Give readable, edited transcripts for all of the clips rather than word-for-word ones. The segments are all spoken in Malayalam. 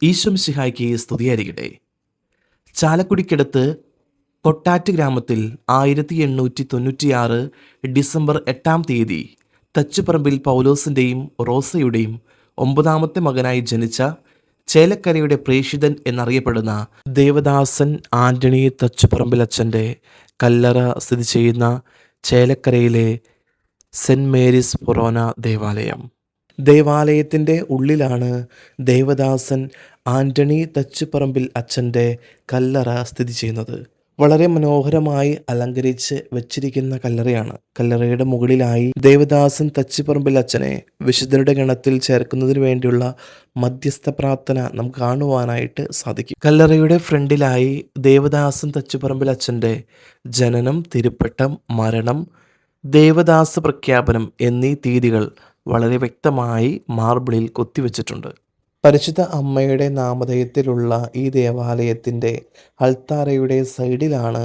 ഈശ്വംസിഹായ്ക്ക് സ്തുതിയായിരിക്കട്ടെ. ചാലക്കുടിക്കടുത്ത് കൊട്ടാറ്റ് ഗ്രാമത്തിൽ 1896 ഡിസംബർ 8-ാം തീയതി തച്ചുപറമ്പിൽ പൗലോസിൻ്റെയും റോസയുടെയും 9ാമത്തെ മകനായി ജനിച്ച ചേലക്കരയുടെ പ്രേഷിതൻ എന്നറിയപ്പെടുന്ന ദേവദാസൻ ആൻ്റണി തച്ചുപറമ്പിലച്ചൻ്റെ കല്ലറ സ്ഥിതി ചെയ്യുന്ന ചേലക്കരയിലെ സെൻറ് മേരീസ് ഫൊറോന ദേവാലയം. ദേവാലയത്തിൻ്റെ ഉള്ളിലാണ് ദേവദാസൻ ആൻ്റണി തച്ചുപറമ്പിൽ അച്ഛൻ്റെ കല്ലറ സ്ഥിതി ചെയ്യുന്നത്. വളരെ മനോഹരമായി അലങ്കരിച്ച് വെച്ചിരിക്കുന്ന കല്ലറയാണ്. കല്ലറയുടെ മുകളിലായി ദേവദാസൻ തച്ചുപറമ്പിൽ അച്ഛനെ വിശുദ്ധരുടെ ഗണത്തിൽ ചേർക്കുന്നതിന് വേണ്ടിയുള്ള മധ്യസ്ഥ പ്രാർത്ഥന നമുക്ക് കാണുവാനായിട്ട് സാധിക്കും. കല്ലറയുടെ ഫ്രണ്ടിലായി ദേവദാസൻ തച്ചുപറമ്പിൽ അച്ഛൻ്റെ ജനനം, തിരുപ്പട്ടം, മരണം, ദേവദാസ പ്രഖ്യാപനം എന്നീ തീയതികൾ വളരെ വ്യക്തമായി മാർബിളിൽ കൊത്തിവെച്ചിട്ടുണ്ട്. പരിശുദ്ധ അമ്മയുടെ നാമധേയത്തിലുള്ള ഈ ദേവാലയത്തിൻ്റെ അൾത്താരയുടെ സൈഡിലാണ്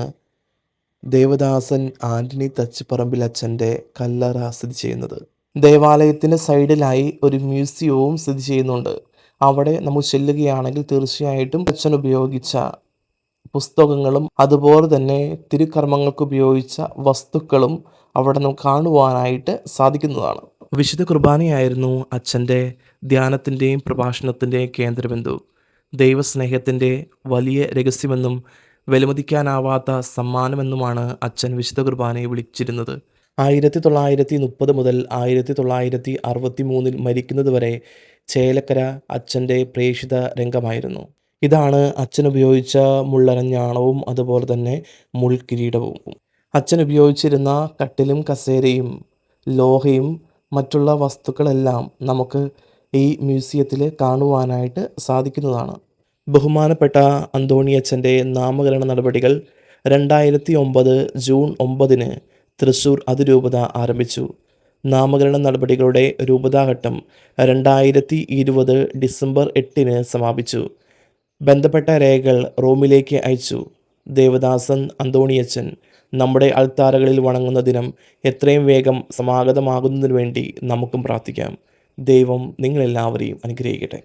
ദേവദാസൻ ആൻ്റണി തച്ചുപറമ്പിൽ അച്ഛൻ്റെ കല്ലറ സ്ഥിതി ചെയ്യുന്നത്. ദേവാലയത്തിൻ്റെ സൈഡിലായി ഒരു മ്യൂസിയവും സ്ഥിതി ചെയ്യുന്നുണ്ട്. അവിടെ നമ്മൾ ചെല്ലുകയാണെങ്കിൽ തീർച്ചയായിട്ടും അച്ഛൻ ഉപയോഗിച്ച പുസ്തകങ്ങളും അതുപോലെ തന്നെ തിരുക്കർമ്മങ്ങൾക്ക് ഉപയോഗിച്ച വസ്തുക്കളും അവിടെ നമുക്ക് കാണുവാനായിട്ട് സാധിക്കുന്നതാണ്. വിശുദ്ധ കുർബാനയായിരുന്നു അച്ഛൻ്റെ ധ്യാനത്തിൻ്റെയും പ്രഭാഷണത്തിൻ്റെയും കേന്ദ്രബിന്ദു. ദൈവസ്നേഹത്തിൻ്റെ വലിയ രഹസ്യമെന്നും വിലമതിക്കാനാവാത്ത സമ്മാനമെന്നുമാണ് അച്ഛൻ വിശുദ്ധ കുർബാനയെ വിളിച്ചിരുന്നത്. 1930 മുതൽ 1963 മരിക്കുന്നത് വരെ ചേലക്കര അച്ഛൻ്റെ പ്രേഷിത രംഗമായിരുന്നു. ഇതാണ് അച്ഛൻ ഉപയോഗിച്ച മുള്ളരഞ്ഞാണവും അതുപോലെ തന്നെ മുൾക്കിരീടവും. അച്ഛൻ ഉപയോഗിച്ചിരുന്ന കട്ടിലും കസേരയും ലോഹയും മറ്റുള്ള വസ്തുക്കളെല്ലാം നമുക്ക് ഈ മ്യൂസിയത്തിൽ കാണുവാനായിട്ട് സാധിക്കുന്നതാണ്. ബഹുമാനപ്പെട്ട അന്തോണിയച്ഛൻ്റെ നാമകരണ നടപടികൾ 2009 ജൂൺ 9 തൃശ്ശൂർ അതിരൂപത ആരംഭിച്ചു. നാമകരണ നടപടികളുടെ രൂപതാഘട്ടം 2020 ഡിസംബർ 8 സമാപിച്ചു. ബന്ധപ്പെട്ട രേഖകൾ റോമിലേക്ക് അയച്ചു. ദേവദാസൻ അന്തോണിയച്ഛൻ നമ്മുടെ അൾത്താരകളിൽ വണങ്ങുന്ന ദിനം എത്രയും വേഗം സമാഗതമാകുന്നതിനു വേണ്ടി നമുക്കും പ്രാർത്ഥിക്കാം. ദൈവം നിങ്ങളെല്ലാവരെയും അനുഗ്രഹിക്കട്ടെ.